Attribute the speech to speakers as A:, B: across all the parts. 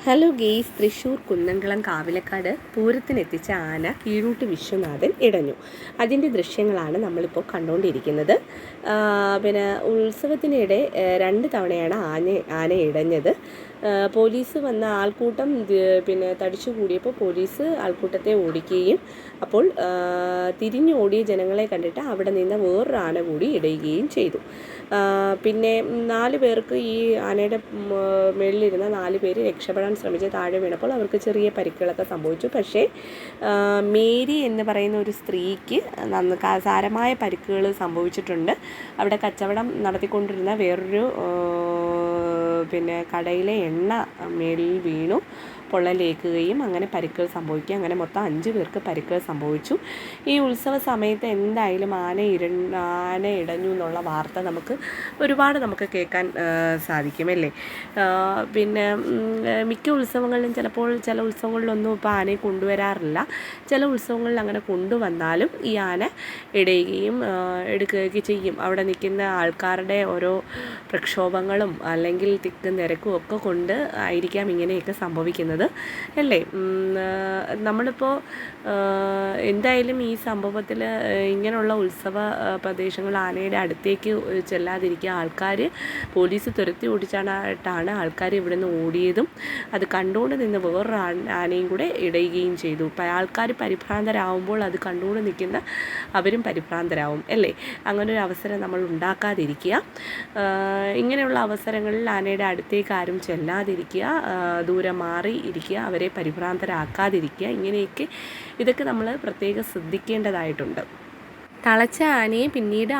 A: Hello guys, Thrissur Kunnamkulam Kavilakkad പൂരത്തിനെത്തിച്ച ആന കീഴൂട്ട് വിശ്വനാഥൻ ഇടഞ്ഞു. അതിൻ്റെ ദൃശ്യങ്ങളാണ് നമ്മളിപ്പോൾ കണ്ടുകൊണ്ടിരിക്കുന്നത്. പിന്നെ ഉത്സവത്തിനിടെ 2 തവണയാണ് ആന ഇടഞ്ഞത്. പോലീസ് വന്ന ആൾക്കൂട്ടം തടിച്ചു കൂടിയപ്പോൾ പോലീസ് ആൾക്കൂട്ടത്തെ ഓടിക്കുകയും അപ്പോൾ തിരിഞ്ഞോടിയ ജനങ്ങളെ കണ്ടിട്ട് അവിടെ നിന്ന് വേറൊരു ആന കൂടി ഇടയുകയും ചെയ്തു. പിന്നെ 4 പേർക്ക് ഈ ആനയുടെ മേളിലിരുന്ന 4 പേര് രക്ഷപ്പെടാൻ ശ്രമിച്ച് താഴെ വീണപ്പോൾ അവർക്ക് ചെറിയ പരിക്കുകളൊക്കെ സംഭവിച്ചു. പക്ഷേ മേരി എന്ന് പറയുന്ന ഒരു സ്ത്രീക്ക് സാരമായ പരിക്കുകൾ സംഭവിച്ചിട്ടുണ്ട്. അവിടെ കച്ചവടം നടത്തിക്കൊണ്ടിരുന്ന വേറൊരു കടയിലെ എണ്ണ മേളിൽ വീണു പൊള്ളലേക്കുകയും അങ്ങനെ പരിക്കുകൾ സംഭവിക്കുകയും അങ്ങനെ മൊത്തം 5 പേർക്ക് പരിക്കുകൾ സംഭവിച്ചു. ഈ ഉത്സവ സമയത്ത് എന്തായാലും ആന ഇടഞ്ഞു എന്നുള്ള വാർത്ത നമുക്ക് കേൾക്കാൻ സാധിക്കും അല്ലേ. പിന്നെ മിക്ക ഉത്സവങ്ങളിലും ചില ഉത്സവങ്ങളിലൊന്നും ഇപ്പോൾ ആനയെ കൊണ്ടുവരാറില്ല. ചില ഉത്സവങ്ങളിൽ അങ്ങനെ കൊണ്ടുവന്നാലും ഈ ആന ഇടയുകയും എടുക്കുകയൊക്കെ ചെയ്യും. അവിടെ നിൽക്കുന്ന ആൾക്കാരുടെ ഓരോ പ്രക്ഷോഭങ്ങളും അല്ലെങ്കിൽ തിക്കും തിരക്കും ഒക്കെ കൊണ്ട് ആയിരിക്കാം ഇങ്ങനെയൊക്കെ സംഭവിക്കുന്നത് അല്ലേ. നമ്മളിപ്പോൾ എന്തായാലും ഈ സംഭവത്തിൽ ഇങ്ങനെയുള്ള ഉത്സവ പ്രദേശങ്ങൾ ആനയുടെ അടുത്തേക്ക് ചെല്ലാതിരിക്കുക. പോലീസ് തുരത്തി ഓടിച്ചാണ് ആൾക്കാർ ഇവിടെ നിന്ന് ഓടിയതും അത് കണ്ടുകൊണ്ട് നിന്ന് വേറൊരു ആനയും കൂടെ ഇടയുകയും ചെയ്തു. ആൾക്കാർ പരിഭ്രാന്തരാകുമ്പോൾ അത് കണ്ടുകൊണ്ട് നിൽക്കുന്ന അവരും പരിഭ്രാന്തരാകും അല്ലേ. അങ്ങനൊരു അവസരം നമ്മൾ ഉണ്ടാക്കാതിരിക്കുക. ഇങ്ങനെയുള്ള അവസരങ്ങളിൽ ആനയുടെ അടുത്തേക്ക് ആരും ചെല്ലാതിരിക്കുക, ദൂരെ മാറി ഇരിക്കുക, അവരെ പരിഭ്രാന്തരാക്കാതിരിക്കുക. ഇതൊക്കെ നമ്മൾ പ്രത്യേകം ശ്രദ്ധിക്കേണ്ടതായിട്ടുണ്ട്. തളച്ച ആനയെ പിന്നീട്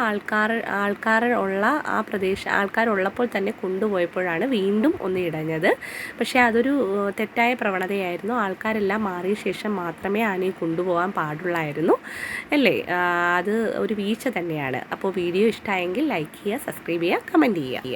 A: ആൾക്കാരുള്ളപ്പോൾ തന്നെ കൊണ്ടുപോയപ്പോഴാണ് വീണ്ടും ഒന്ന് ഇടഞ്ഞത്. പക്ഷേ അതൊരു തെറ്റായ പ്രവണതയായിരുന്നു. ആൾക്കാരെല്ലാം മാറിയ ശേഷം മാത്രമേ ആനയെ കൊണ്ടുപോകാൻ പാടുള്ളായിരുന്നു അല്ലേ. അത് ഒരു വീഴ്ച തന്നെയാണ്. അപ്പോൾ വീഡിയോ ഇഷ്ടമായെങ്കിൽ ലൈക്ക് ചെയ്യുക, സബ്സ്ക്രൈബ് ചെയ്യുക, കമൻറ്റ് ചെയ്യുക.